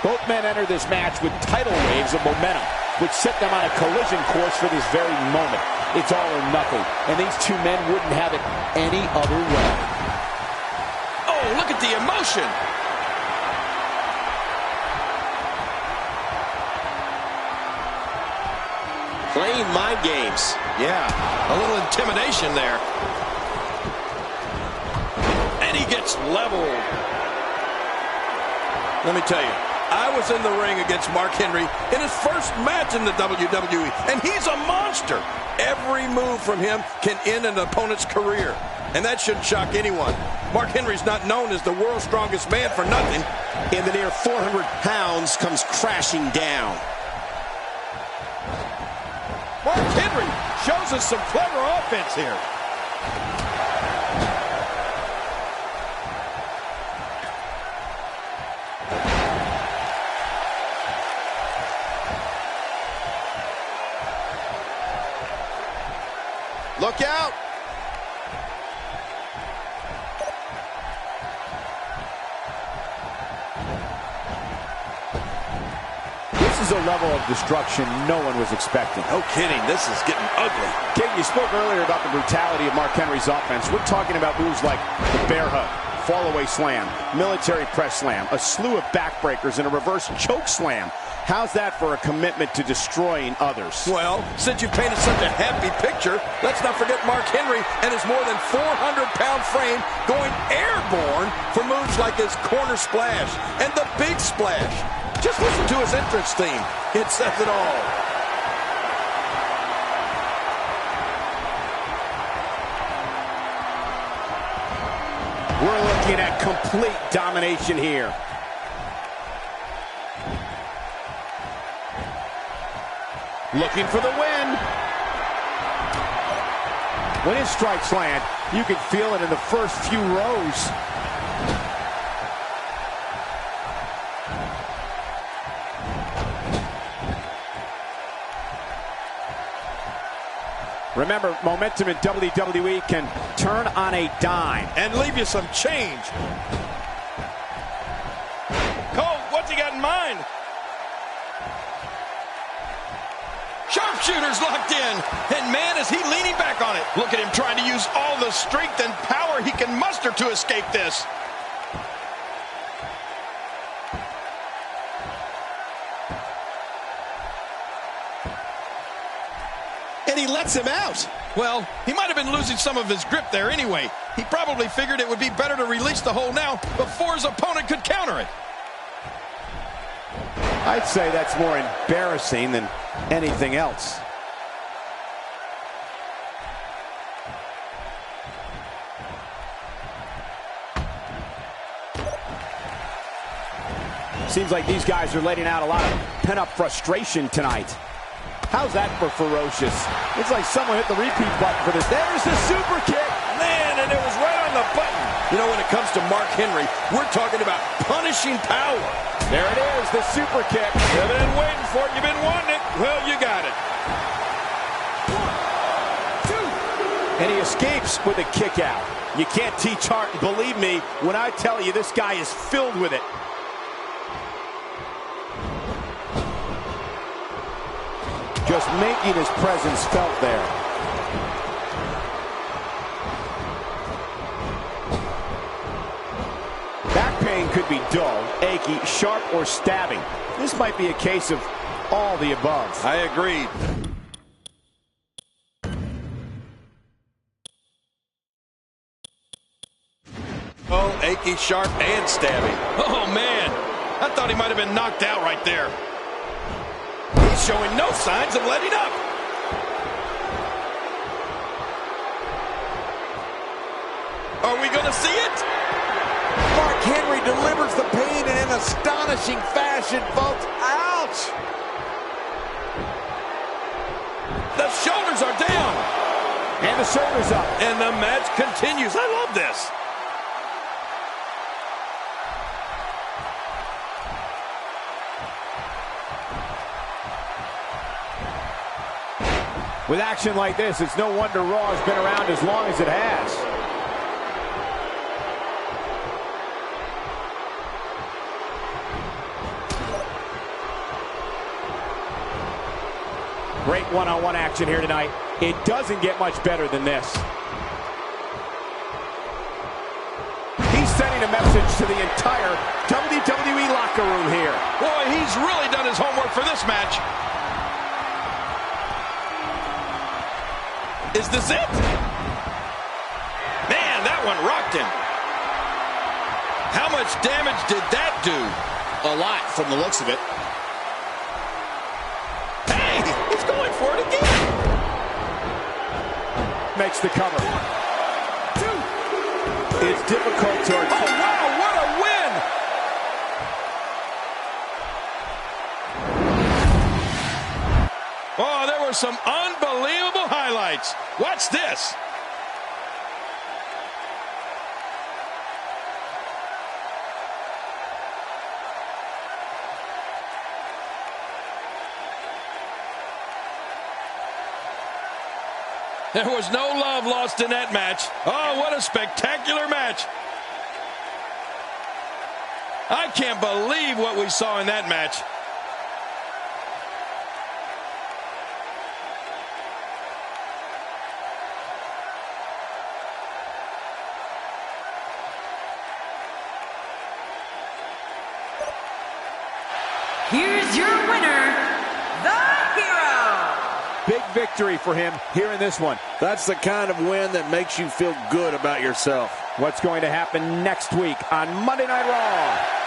Both men enter this match with tidal waves of momentum, which set them on a collision course for this very moment. It's all or nothing, and these two men wouldn't have it any other way. Oh, look at the emotion! Playing mind games. Yeah, a little intimidation there. And he gets leveled. Let me tell you, I was in the ring against Mark Henry in his first match in the WWE, and he's a monster. Every move from him can end an opponent's career, and that shouldn't shock anyone. Mark Henry's not known as the world's strongest man for nothing. And the near 400 pounds comes crashing down. Mark Henry shows us some clever offense here. Look out! This is a level of destruction no one was expecting. No kidding, this is getting ugly. Kane, you spoke earlier about the brutality of Mark Henry's offense. We're talking about moves like the bear hug, fall-away slam, military press slam, a slew of backbreakers, and a reverse choke slam. How's that for a commitment to destroying others? Well, since you painted such a happy picture, let's not forget Mark Henry and his more than 400-pound frame going airborne for moves like his corner splash and the big splash. Just listen to his entrance theme. It says it all. We're looking at complete domination here. Looking for the win. When his strikes land, you can feel it in the first few rows. Remember, momentum in WWE can turn on a dime. And leave you some change. Cole, what's he got in mind? Sharpshooter's locked in, and man, is he leaning back on it. Look at him trying to use all the strength and power he can muster to escape this. And he lets him out. Well, he might have been losing some of his grip there anyway. He probably figured it would be better to release the hold now before his opponent could counter it. I'd say that's more embarrassing than anything else. Seems like these guys are letting out a lot of pent-up frustration tonight. How's that for ferocious? It's like someone hit the repeat button for this. There's the super kick. Man, and it was right on the button. You know, when it comes to Mark Henry, we're talking about punishing power. There it is, the super kick. You've been waiting for it. You've been wanting it. Well, you got it. 1, 2. And he escapes with a kick out. You can't teach heart. Believe me when I tell you this guy is filled with it. Just making his presence felt there. Back pain could be dull, achy, sharp, or stabbing. This might be a case of all the above. I agree. Oh, achy, sharp, and stabbing. Oh, man. I thought he might have been knocked out right there. He's showing no signs of letting up. Are we going to see it? Mark Henry delivers the pain in an astonishing fashion, folks. Ouch! The shoulders are down. And the shoulders up. And the match continues. I love this. With action like this, it's no wonder Raw has been around as long as it has. Great one-on-one action here tonight. It doesn't get much better than this. He's sending a message to the entire WWE locker room here. Boy, he's really done his homework for this match. Is this it? Man, that one rocked him. How much damage did that do? A lot from the looks of it. Hey, he's going for it again. Makes the cover. It's difficult to... Oh, wow, what a win! Oh, there were some unbelievable highlights. Watch this. There was no love lost in that match. Oh, what a spectacular match. I can't believe what we saw in that match. Here's your winner, the Hero. Big victory for him here in this one. That's the kind of win that makes you feel good about yourself. What's going to happen next week on Monday Night Raw?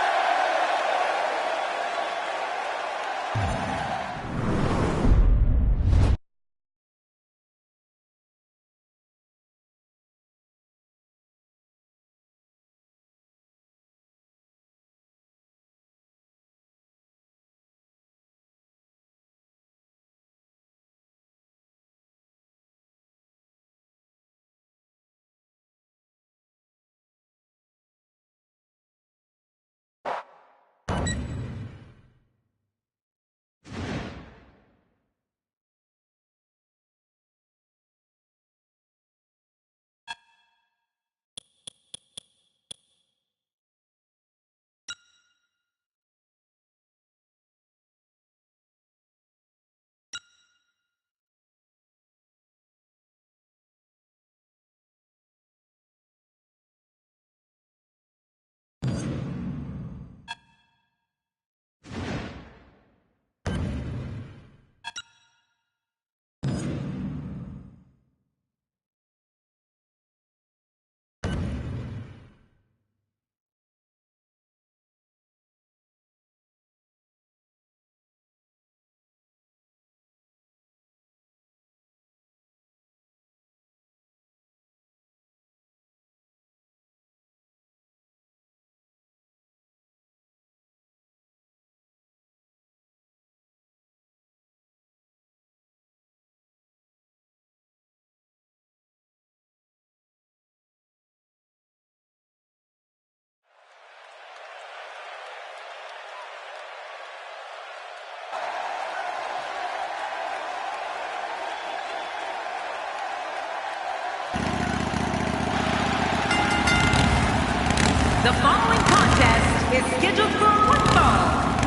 The following contest is scheduled for one fall,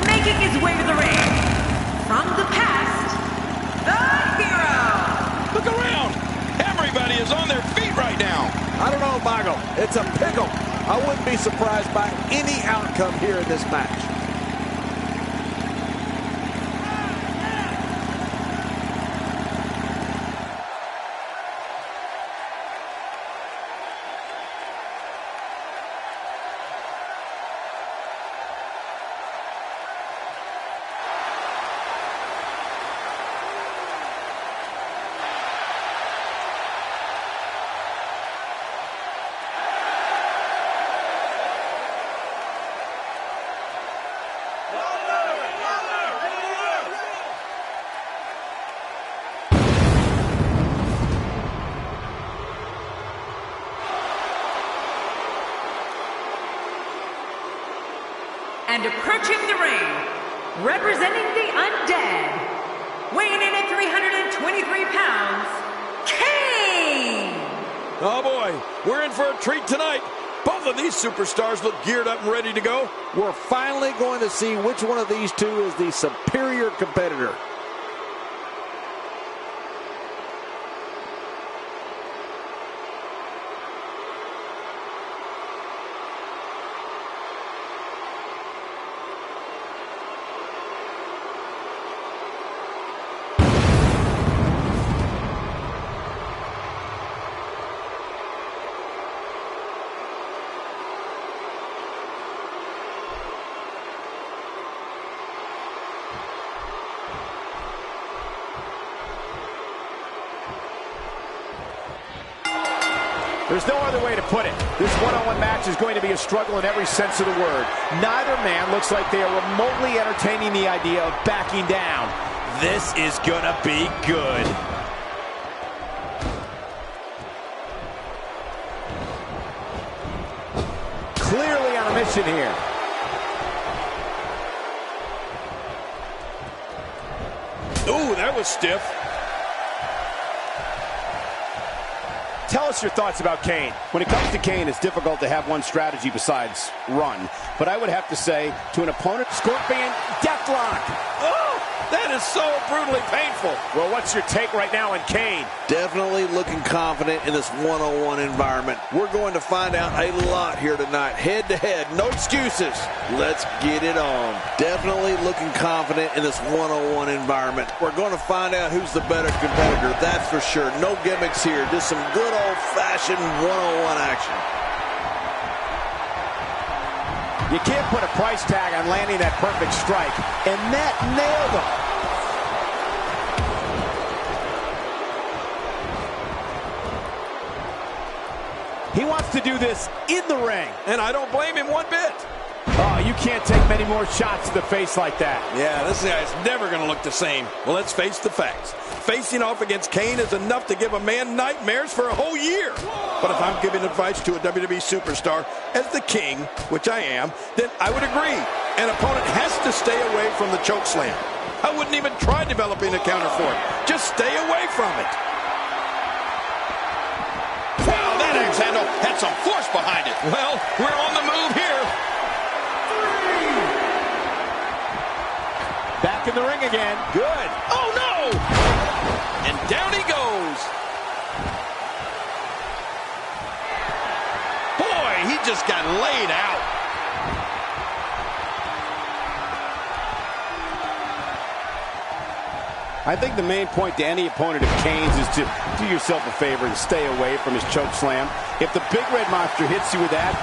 making his way to the ring. From the past, the Hero. Look around. Everybody is on their feet right now. I don't know, Michael. It's a pickle. I wouldn't be surprised by any outcome here in this match. And approaching the ring, representing the Undead, weighing in at 323 pounds, Kane! Oh boy, we're in for a treat tonight. Both of these superstars look geared up and ready to go. We're finally going to see which one of these two is the superior competitor. There's no other way to put it. This one-on-one match is going to be a struggle in every sense of the word. Neither man looks like they are remotely entertaining the idea of backing down. This is gonna be good. Clearly on a mission here. Ooh, that was stiff. Tell us your thoughts about Kane. When it comes to Kane, it's difficult to have one strategy besides run. But I would have to say, to an opponent, Scorpion Deathlock. Oh, that is so brutally painful. Well, what's your take right now on Kane? Definitely looking confident in this one-on-one environment. We're going to find out a lot here tonight. Head-to-head, no excuses. Let's get it on. Definitely looking confident in this one-on-one environment. We're going to find out who's the better competitor, that's for sure. No gimmicks here, just some good old-fashioned one-on-one action. You can't put a price tag on landing that perfect strike, and that nailed him. He wants to do this in the ring. And I don't blame him one bit. Oh, you can't take many more shots to the face like that. Yeah, this guy's never going to look the same. Well, let's face the facts. Facing off against Kane is enough to give a man nightmares for a whole year. But if I'm giving advice to a WWE superstar as the king, which I am, then I would agree. An opponent has to stay away from the choke slam. I wouldn't even try developing a counter for it. Just stay away from it. Wow, that axe handle had some force behind it. Well, we're on the move here. Back in the ring again. Good. Oh, no! And down he goes. Boy, he just got laid out. I think the main point to any opponent of Kane's is to do yourself a favor and stay away from his choke slam. If the big red monster hits you with that,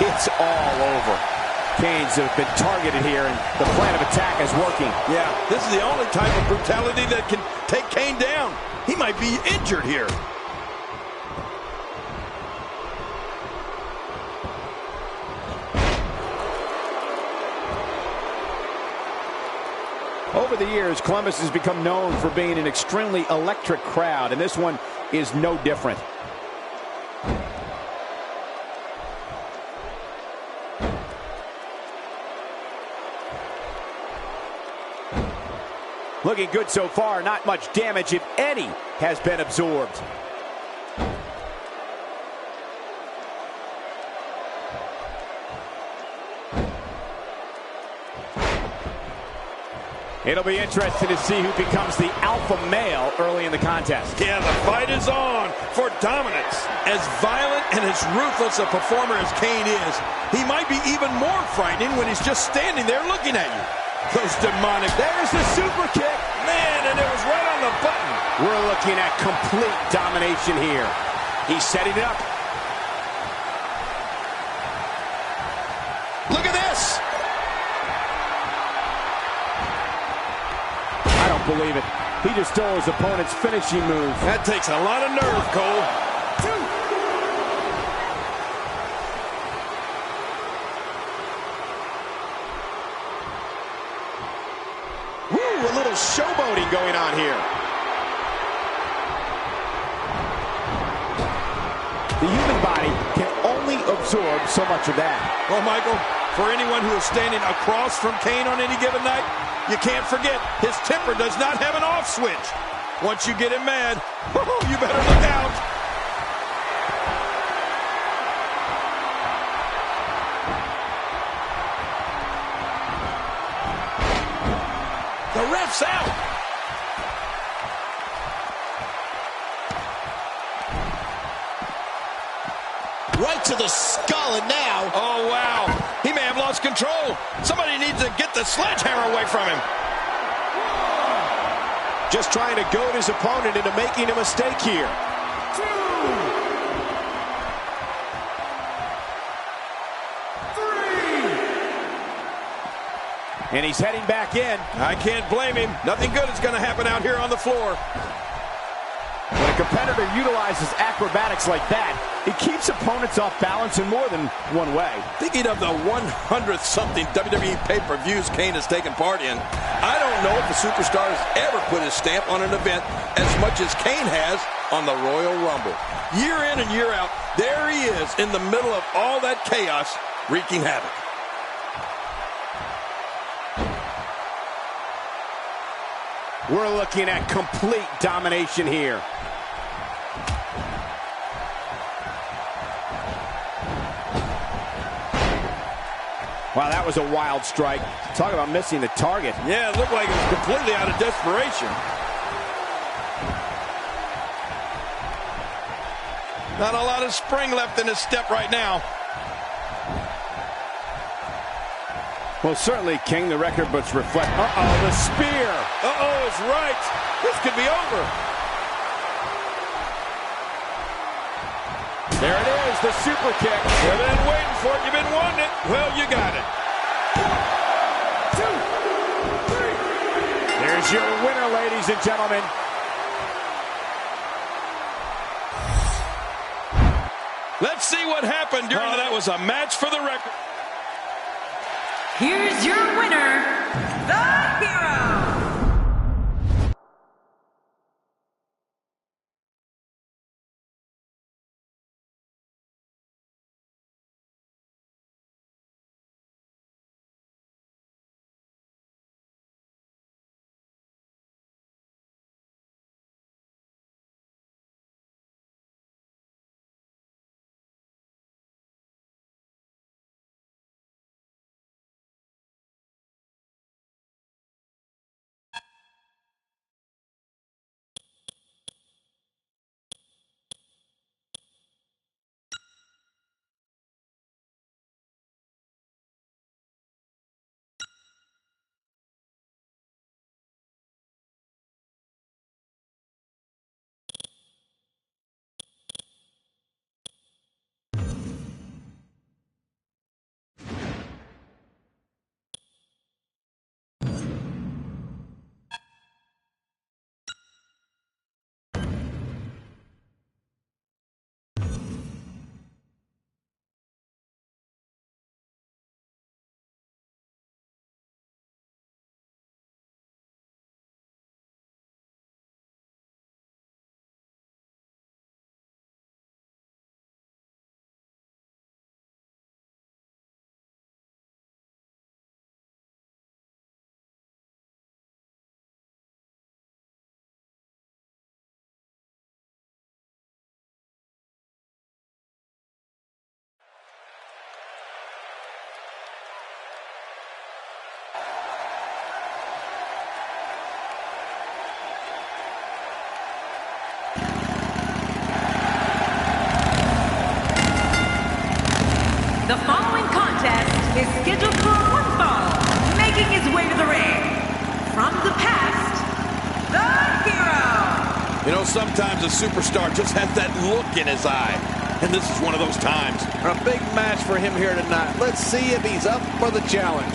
it's all over. Kane's have been targeted here, and the plan of attack is working. Yeah, this is the only type of brutality that can take Kane down. He might be injured here. Over the years, Columbus has become known for being an extremely electric crowd, and this one is no different. Looking good so far. Not much damage, if any, has been absorbed. It'll be interesting to see who becomes the alpha male early in the contest. Yeah, the fight is on for dominance. As violent and as ruthless a performer as Kane is, he might be even more frightening when he's just standing there looking at you. Those demonic... There's the super kick. Man, and it was right on the button. We're looking at complete domination here. He's setting it up. Look at this. I don't believe it. He just stole his opponent's finishing move. That takes a lot of nerve, Cole. Woo, a little showboating going on here. The human body can only absorb so much of that. Well, Michael, for anyone who is standing across from Kane on any given night, you can't forget, his temper does not have an off switch. Once you get him mad, you better look out. The ref's out. Right to the skull, and now... Oh, wow. He may have lost control. Somebody needs to get the sledgehammer away from him. Just trying to goad his opponent into making a mistake here. And he's heading back in. I can't blame him. Nothing good is going to happen out here on the floor. When a competitor utilizes acrobatics like that, He keeps opponents off balance in more than one way. Thinking of the 100th something WWE pay-per-views Kane has taken part in, I don't know if a superstar has ever put his stamp on an event as much as Kane has on the Royal Rumble. Year in and year out, there he is in the middle of all that chaos, wreaking havoc. We're looking at complete domination here. Wow, that was a wild strike. Talk about missing the target. Yeah, it looked like it was completely out of desperation. Not a lot of spring left in his step right now. Well, certainly, King, the record books reflect. Uh-oh, the spear. Uh-oh, it's right. This could be over. There it is, the super kick. You've been waiting for it. You've been wanting it. Well, you got it. 1, 2, 3. Here's your winner, ladies and gentlemen. Let's see what happened during that. Was a match for the record. Here's your winner, the Hero. The following contest is scheduled for one fall, making his way to the ring. From the past, the Hero. You know, sometimes a superstar just has that look in his eye. And this is one of those times. A big match for him here tonight. Let's see if he's up for the challenge.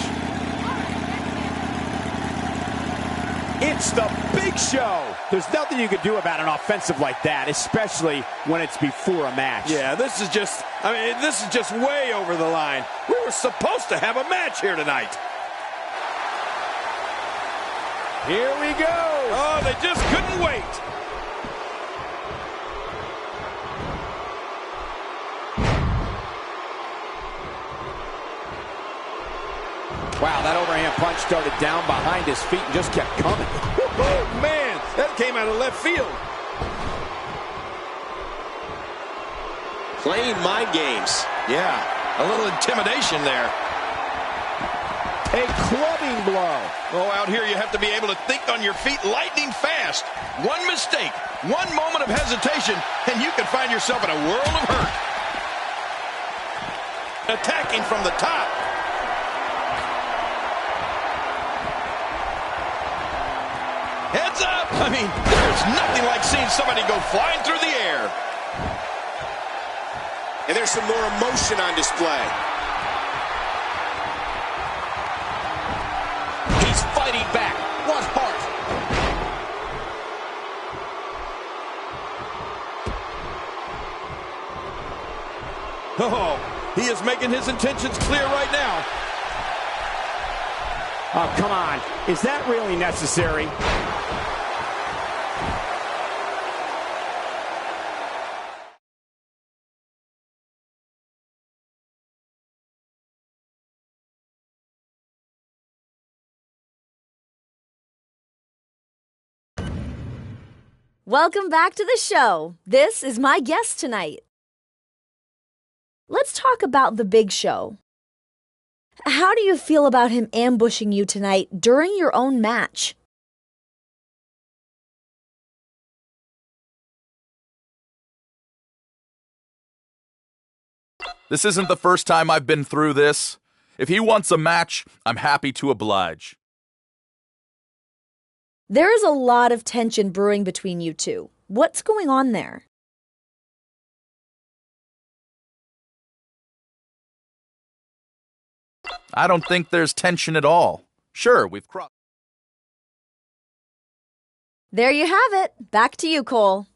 It's the Big Show. There's nothing you could do about an offensive like that, especially when it's before a match. Yeah, this is just way over the line. We were supposed to have a match here tonight. Here we go. Oh, they just couldn't wait. Wow, that overhand punch started down behind his feet and just kept coming. Oh, man, that came out of left field. Playing mind games. Yeah, a little intimidation there. A clubbing blow. Oh, out here you have to be able to think on your feet lightning fast. One mistake, one moment of hesitation, and you can find yourself in a world of hurt. Attacking from the top. Heads up! I mean, there's nothing like seeing somebody go flying through the air. And there's some more emotion on display. He's fighting back. What heart. Oh, he is making his intentions clear right now. Oh, come on. Is that really necessary? Welcome back to the show. This is my guest tonight. Let's talk about the Big Show. How do you feel about him ambushing you tonight during your own match? This isn't the first time I've been through this. If he wants a match, I'm happy to oblige. There is a lot of tension brewing between you two. What's going on there? I don't think there's tension at all. Sure, we've crossed. There you have it. Back to you, Cole.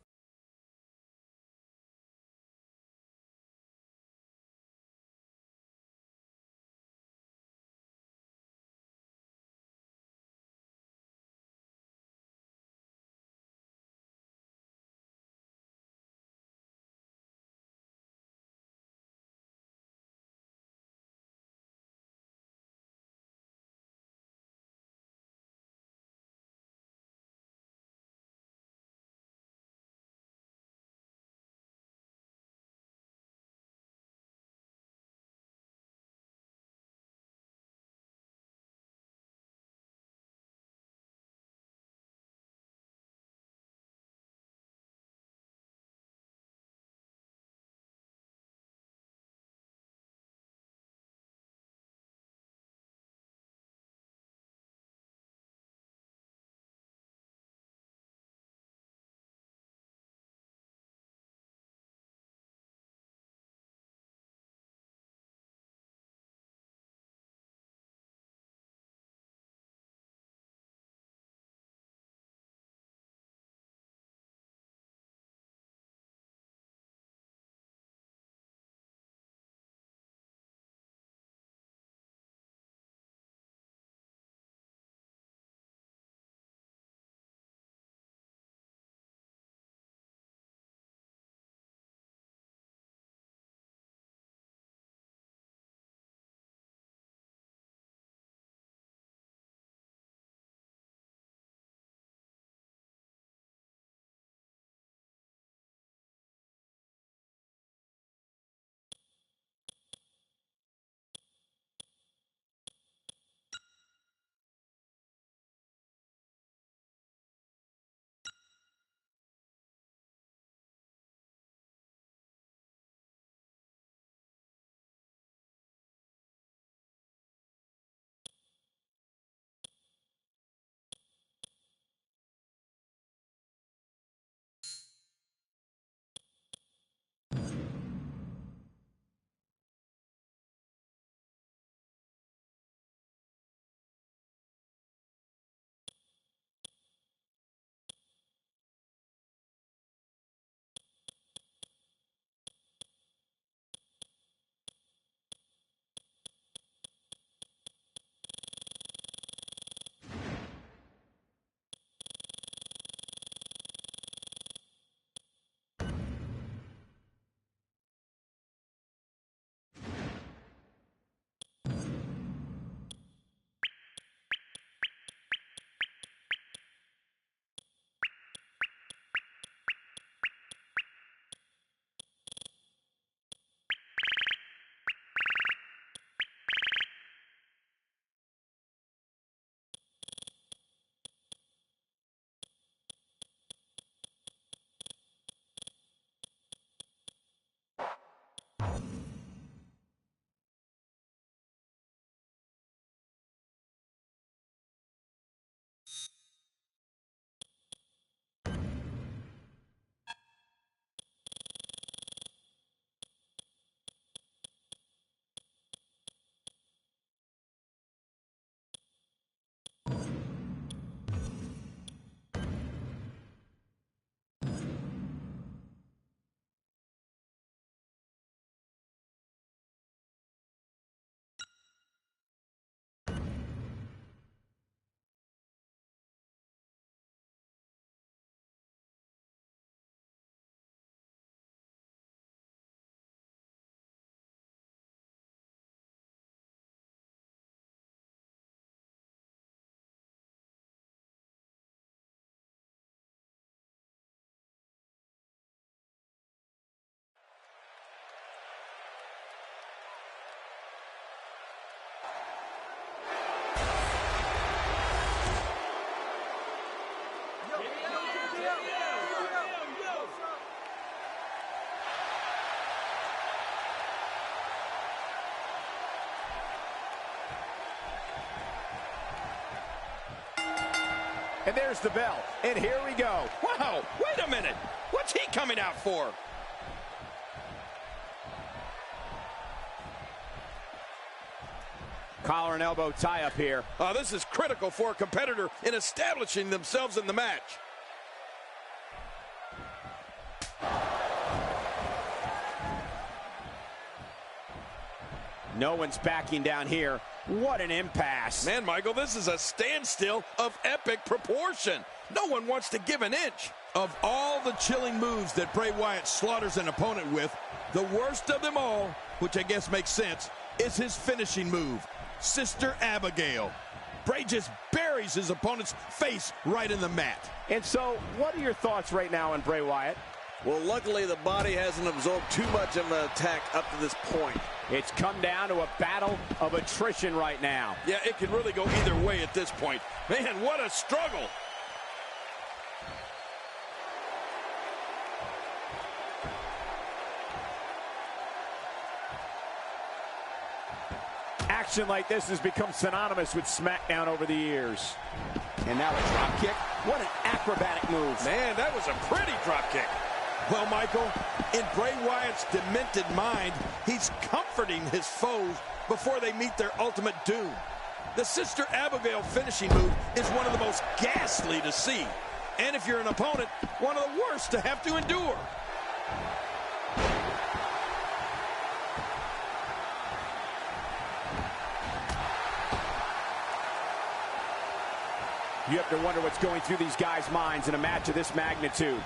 And there's the bell. And here we go. Wow, wait a minute. What's he coming out for? Collar and elbow tie up here. Oh, this is critical for a competitor in establishing themselves in the match. No one's backing down here. What an impasse. Man, Michael, this is a standstill of epic proportion. No one wants to give an inch. Of all the chilling moves that Bray Wyatt slaughters an opponent with, the worst of them all, which I guess makes sense, is his finishing move, Sister Abigail. Bray just buries his opponent's face right in the mat. And so, what are your thoughts right now on Bray Wyatt? Well, luckily the body hasn't absorbed too much of an attack up to this point. It's come down to a battle of attrition right now. Yeah, it can really go either way at this point. Man, what a struggle. Action like this has become synonymous with SmackDown over the years. And now a drop kick. What an acrobatic move. Man, that was a pretty drop kick. Well, Michael, in Bray Wyatt's demented mind, he's comforting his foes before they meet their ultimate doom. The Sister Abigail finishing move is one of the most ghastly to see. And if you're an opponent, one of the worst to have to endure. You have to wonder what's going through these guys' minds in a match of this magnitude.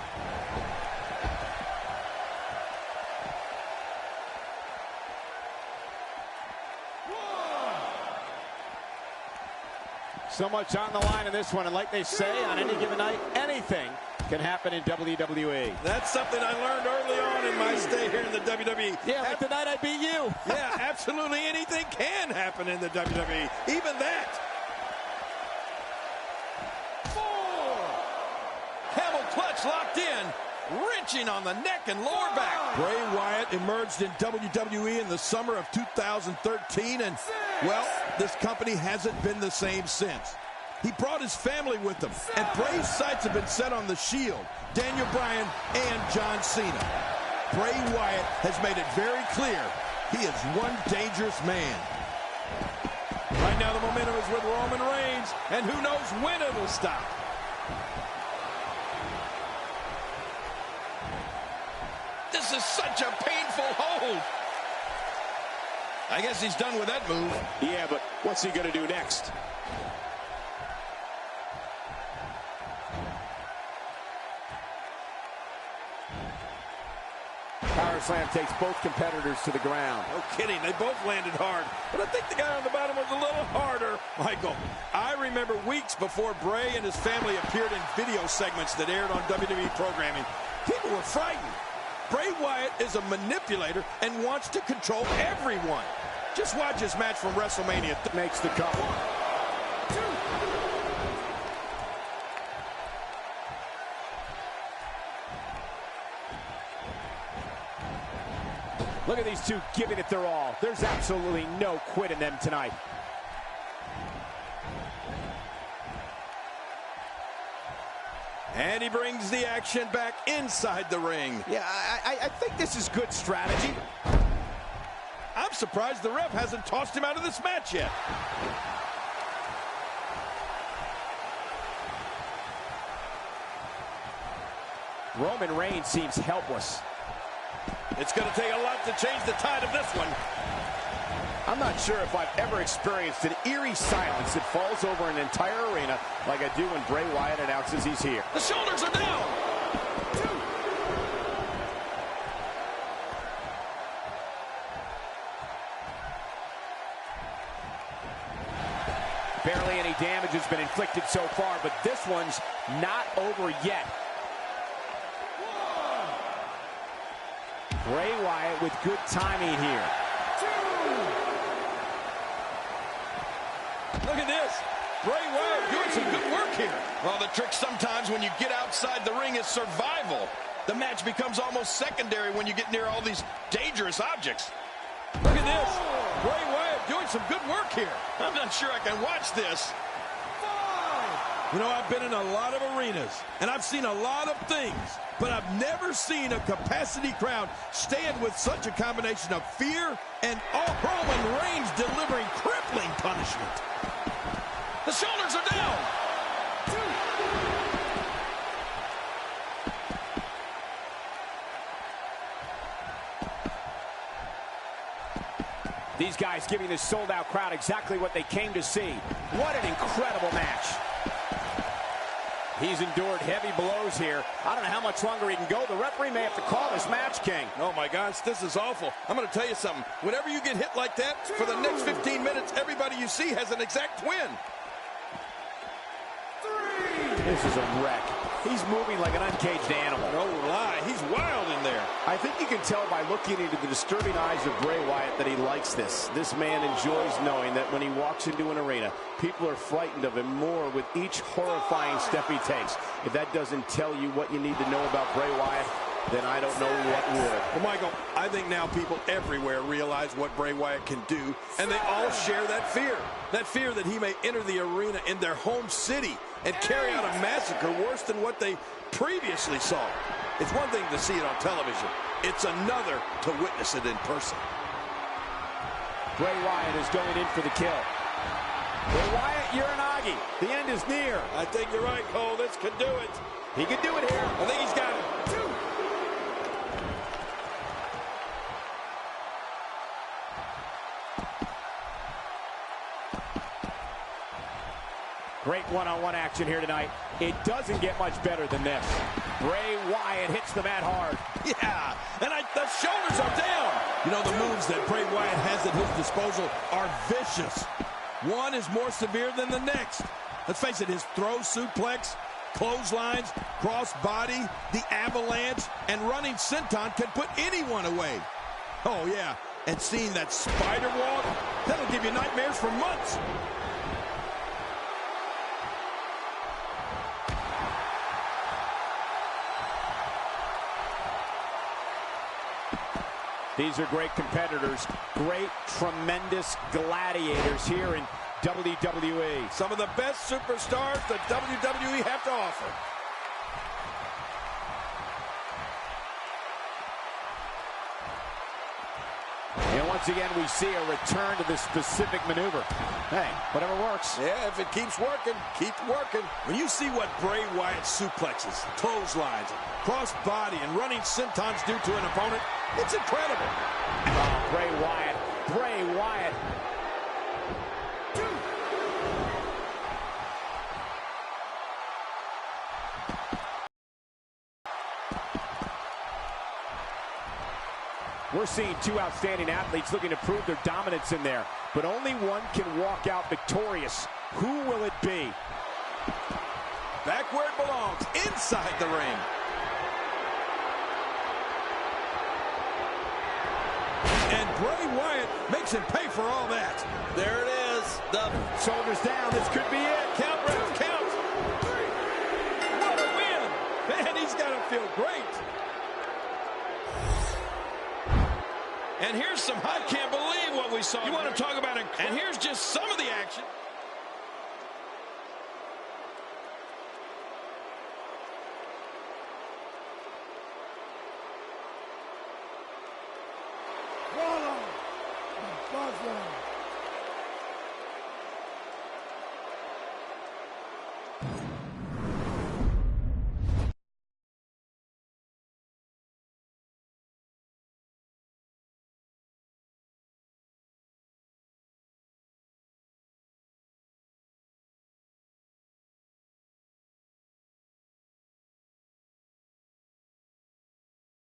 So much on the line in this one, and like they say, on any given night, anything can happen in WWE. That's something I learned early on in my stay here in the WWE. Yeah, like the night I beat you. Yeah, absolutely anything can happen in the WWE. Even that. 4. Camel clutch locked in. Wrenching on the neck and lower back. Bray Wyatt emerged in WWE in the summer of 2013, and, well, this company hasn't been the same since. He brought his family with him, and Bray's sights have been set on the Shield, Daniel Bryan, and John Cena. Bray Wyatt has made it very clear he is one dangerous man. Right now the momentum is with Roman Reigns, and who knows when it'll stop. This is such a painful hold. I guess he's done with that move. Yeah, but what's he going to do next? Power slam takes both competitors to the ground. No kidding, they both landed hard. But I think the guy on the bottom was a little harder. Michael, I remember weeks before Bray and his family appeared in video segments that aired on WWE programming. People were frightened. Bray Wyatt is a manipulator and wants to control everyone. Just watch his match from WrestleMania. Makes the cover. 2. Look at these two giving it their all. There's absolutely no quit in them tonight. And he brings the action back inside the ring. Yeah, I think this is good strategy. I'm surprised the ref hasn't tossed him out of this match yet. Roman Reigns seems helpless. It's going to take a lot to change the tide of this one. I'm not sure if I've ever experienced an eerie silence that falls over an entire arena like I do when Bray Wyatt announces he's here. The shoulders are down. 2. Barely any damage has been inflicted so far, but this one's not over yet. Bray Wyatt with good timing here. 2. Look at this. Bray Wyatt doing some good work here. Well, the trick sometimes when you get outside the ring is survival. The match becomes almost secondary when you get near all these dangerous objects. Look at this. Bray Wyatt doing some good work here. I'm not sure I can watch this. 5. You know, I've been in a lot of arenas, and I've seen a lot of things, but I've never seen a capacity crowd stand with such a combination of fear and Roman Reigns delivering crippling punishment. The shoulders are down. These guys giving this sold-out crowd exactly what they came to see. What an incredible match. He's endured heavy blows here. I don't know how much longer he can go. The referee may have to call this match, King. Oh, my gosh, this is awful. I'm going to tell you something. Whenever you get hit like that, for the next 15 minutes, everybody you see has an exact twin. This is a wreck. He's moving like an uncaged animal. No lie, he's wild in there. I think you can tell by looking into the disturbing eyes of Bray Wyatt that he likes this. This man enjoys knowing that when he walks into an arena, people are frightened of him more with each horrifying step he takes. If that doesn't tell you what you need to know about Bray Wyatt, then I don't know what would. Well, Michael, I think now people everywhere realize what Bray Wyatt can do, and they all share that fear. That fear that he may enter the arena in their home city and carry out a massacre worse than what they previously saw. It's one thing to see it on television. It's another to witness it in person. Bray Wyatt is going in for the kill. Bray Wyatt, Uranagi. The end is near. I think you're right, Cole. This could do it. He could do it here. I think he's got it. Great one-on-one action here tonight. It doesn't get much better than this. Bray Wyatt hits the mat hard. Yeah, and the shoulders are down. You know, the moves that Bray Wyatt has at his disposal are vicious. One is more severe than the next. Let's face it, his throw suplex, clotheslines, cross body, the avalanche, and running senton can put anyone away. Oh, yeah, and seeing that spider walk, that'll give you nightmares for months. These are great competitors, great, tremendous gladiators here in WWE. Some of the best superstars that WWE have to offer. And once again, we see a return to this specific maneuver. Hey, whatever works. Yeah, if it keeps working, keep working. When you see what Bray Wyatt suplexes, clotheslines, cross body, and running sentons do to an opponent, it's incredible. Oh, Bray Wyatt. Bray Wyatt. We're seeing two outstanding athletes looking to prove their dominance in there, but only one can walk out victorious. Who will it be? Back where it belongs, inside the ring. And Bray Wyatt makes him pay for all that. There it is. The Shoulders down. This could be it. Count, ref, count. What a win. Man, he's got to feel great. And here's some, I can't believe what we saw. You want to talk about it? And here's just some of the action. Follow the buzzer.